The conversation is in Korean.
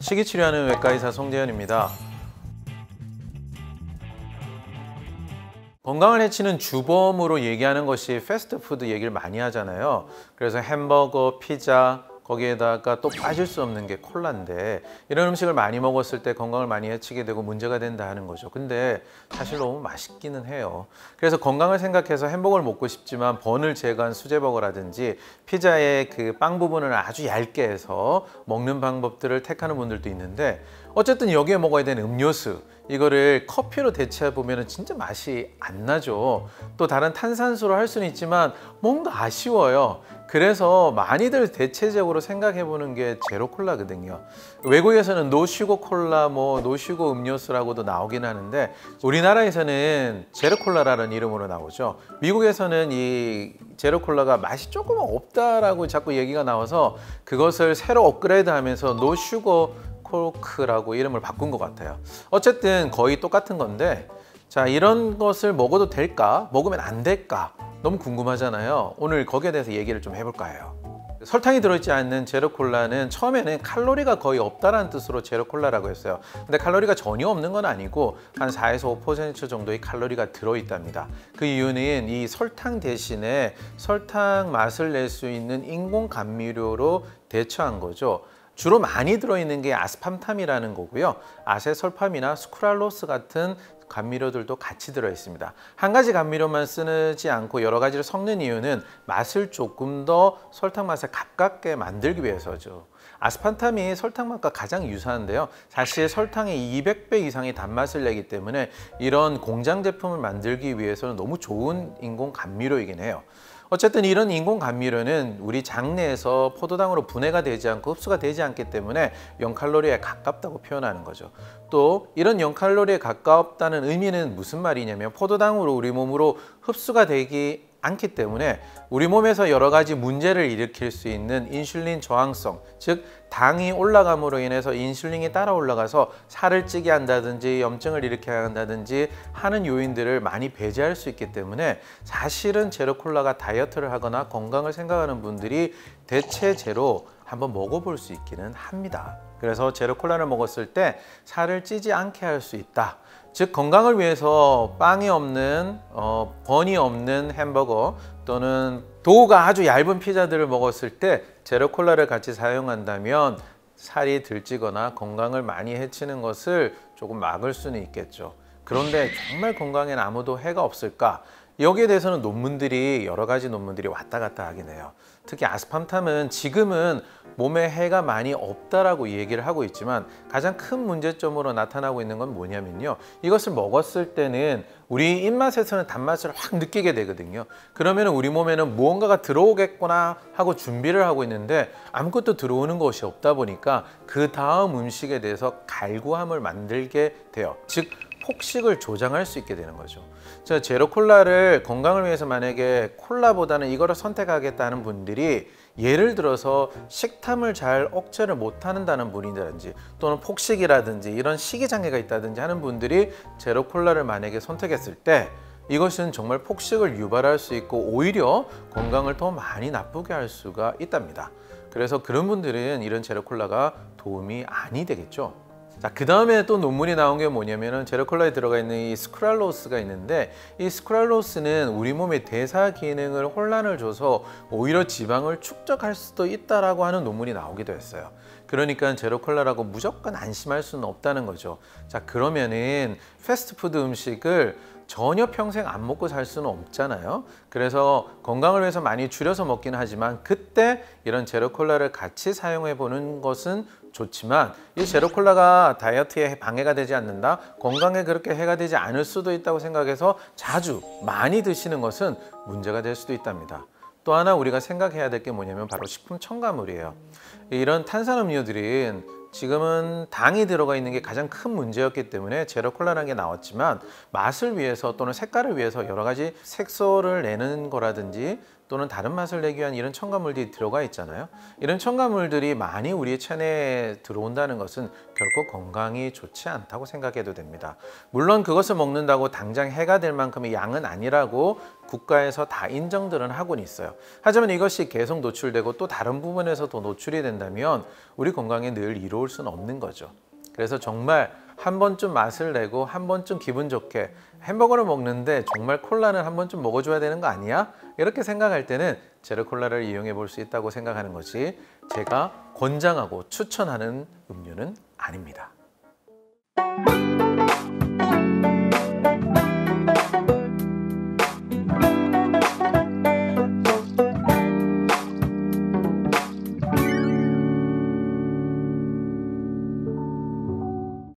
식이치료하는 외과의사 송재현입니다. 건강을 해치는 주범으로 얘기하는 것이 패스트푸드 얘기를 많이 하잖아요. 그래서 햄버거, 피자, 거기에다가 또 빠질 수 없는 게 콜라인데, 이런 음식을 많이 먹었을 때 건강을 많이 해치게 되고 문제가 된다 하는 거죠. 근데 사실 너무 맛있기는 해요. 그래서 건강을 생각해서 햄버거를 먹고 싶지만 번을 제거한 수제버거라든지 피자의 그 빵 부분을 아주 얇게 해서 먹는 방법들을 택하는 분들도 있는데, 어쨌든 여기에 먹어야 되는 음료수, 이거를 커피로 대체해 보면 진짜 맛이 안 나죠. 또 다른 탄산수로 할 수는 있지만 뭔가 아쉬워요. 그래서 많이들 대체적으로 생각해 보는 게 제로콜라거든요. 외국에서는 노슈거 콜라, 노슈거 음료수라고도 나오긴 하는데, 우리나라에서는 제로콜라라는 이름으로 나오죠. 미국에서는 이 제로콜라가 맛이 조금 없다라고 자꾸 얘기가 나와서 그것을 새로 업그레이드하면서 노슈거 콜크라고 이름을 바꾼 것 같아요. 어쨌든 거의 똑같은 건데, 자, 이런 것을 먹어도 될까? 먹으면 안 될까? 너무 궁금하잖아요. 오늘 거기에 대해서 얘기를 좀 해볼까 해요. 설탕이 들어있지 않는 제로콜라는 처음에는 칼로리가 거의 없다라는 뜻으로 제로콜라라고 했어요. 근데 칼로리가 전혀 없는 건 아니고 한 4에서 5% 정도의 칼로리가 들어있답니다. 그 이유는 이 설탕 대신에 설탕 맛을 낼 수 있는 인공 감미료로 대처한 거죠. 주로 많이 들어있는 게 아스팜탐이라는 거고요. 아세설팜이나 스크랄로스 같은 감미료들도 같이 들어있습니다. 한 가지 감미료만 쓰지 않고 여러 가지를 섞는 이유는 맛을 조금 더 설탕 맛에 가깝게 만들기 위해서죠. 아스팜탐이 설탕 맛과 가장 유사한데요. 사실 설탕의 200배 이상의 단맛을 내기 때문에 이런 공장 제품을 만들기 위해서는 너무 좋은 인공 감미료이긴 해요. 어쨌든 이런 인공 감미료는 우리 장내에서 포도당으로 분해가 되지 않고 흡수가 되지 않기 때문에 0칼로리에 가깝다고 표현하는 거죠. 또 이런 0칼로리에 가깝다는 의미는 무슨 말이냐면, 포도당으로 우리 몸으로 흡수가 되기 않기 때문에 우리 몸에서 여러 가지 문제를 일으킬 수 있는 인슐린 저항성, 즉 당이 올라감으로 인해서 인슐린이 따라 올라가서 살을 찌게 한다든지 염증을 일으키게 한다든지 하는 요인들을 많이 배제할 수 있기 때문에, 사실은 제로콜라가 다이어트를 하거나 건강을 생각하는 분들이 대체제로 한번 먹어볼 수 있기는 합니다. 그래서 제로콜라를 먹었을 때 살을 찌지 않게 할 수 있다. 즉 건강을 위해서 빵이 없는 번이 없는 햄버거 또는 도우가 아주 얇은 피자들을 먹었을 때 제로콜라를 같이 사용한다면 살이 들찌거나 건강을 많이 해치는 것을 조금 막을 수는 있겠죠. 그런데 정말 건강에는 아무도 해가 없을까? 여기에 대해서는 여러 가지 논문들이 왔다 갔다 하긴 해요. 특히 아스팜탐은 지금은 몸에 해가 많이 없다라고 얘기를 하고 있지만, 가장 큰 문제점으로 나타나고 있는 건 뭐냐면요, 이것을 먹었을 때는 우리 입맛에서는 단맛을 확 느끼게 되거든요. 그러면 우리 몸에는 무언가가 들어오겠구나 하고 준비를 하고 있는데 아무것도 들어오는 것이 없다 보니까 그 다음 음식에 대해서 갈구함을 만들게 돼요. 즉 폭식을 조장할 수 있게 되는 거죠. 제로콜라를 건강을 위해서 만약에 콜라보다는 이거를 선택하겠다는 분들이, 예를 들어서 식탐을 잘 억제를 못한다는 분이라든지 또는 폭식이라든지 이런 식이장애가 있다든지 하는 분들이 제로콜라를 만약에 선택했을 때 이것은 정말 폭식을 유발할 수 있고 오히려 건강을 더 많이 나쁘게 할 수가 있답니다. 그래서 그런 분들은 이런 제로콜라가 도움이 아니 되겠죠. 자, 그 다음에 또 논문이 나온 게 뭐냐면은, 제로콜라에 들어가 있는 이 스크랄로스가 있는데, 이 스크랄로스는 우리 몸의 대사 기능을 혼란을 줘서 오히려 지방을 축적할 수도 있다라고 하는 논문이 나오기도 했어요. 그러니까 제로콜라라고 무조건 안심할 수는 없다는 거죠. 자, 그러면은 패스트푸드 음식을 전혀 평생 안 먹고 살 수는 없잖아요. 그래서 건강을 위해서 많이 줄여서 먹기는 하지만 그때 이런 제로콜라를 같이 사용해 보는 것은 좋지만, 이 제로콜라가 다이어트에 방해가 되지 않는다, 건강에 그렇게 해가 되지 않을 수도 있다고 생각해서 자주 많이 드시는 것은 문제가 될 수도 있답니다. 또 하나 우리가 생각해야 될 게 뭐냐면 바로 식품 첨가물이에요. 이런 탄산음료들은 지금은 당이 들어가 있는 게 가장 큰 문제였기 때문에 제로콜라라는 게 나왔지만, 맛을 위해서 또는 색깔을 위해서 여러 가지 색소를 내는 거라든지 또는 다른 맛을 내기 위한 이런 첨가물들이 들어가 있잖아요. 이런 첨가물들이 많이 우리의 체내에 들어온다는 것은 결코 건강이 좋지 않다고 생각해도 됩니다. 물론 그것을 먹는다고 당장 해가 될 만큼의 양은 아니라고 국가에서 다 인정들은 하고는 있어요. 하지만 이것이 계속 노출되고 또 다른 부분에서 더 노출이 된다면 우리 건강에 늘 이로울 수는 없는 거죠. 그래서 정말 한 번쯤 맛을 내고 한 번쯤 기분 좋게 햄버거를 먹는데 정말 콜라는 한 번쯤 먹어줘야 되는 거 아니야? 이렇게 생각할 때는 제로 콜라를 이용해 볼 수 있다고 생각하는 것이 제가 권장하고 추천하는 음료는 아닙니다.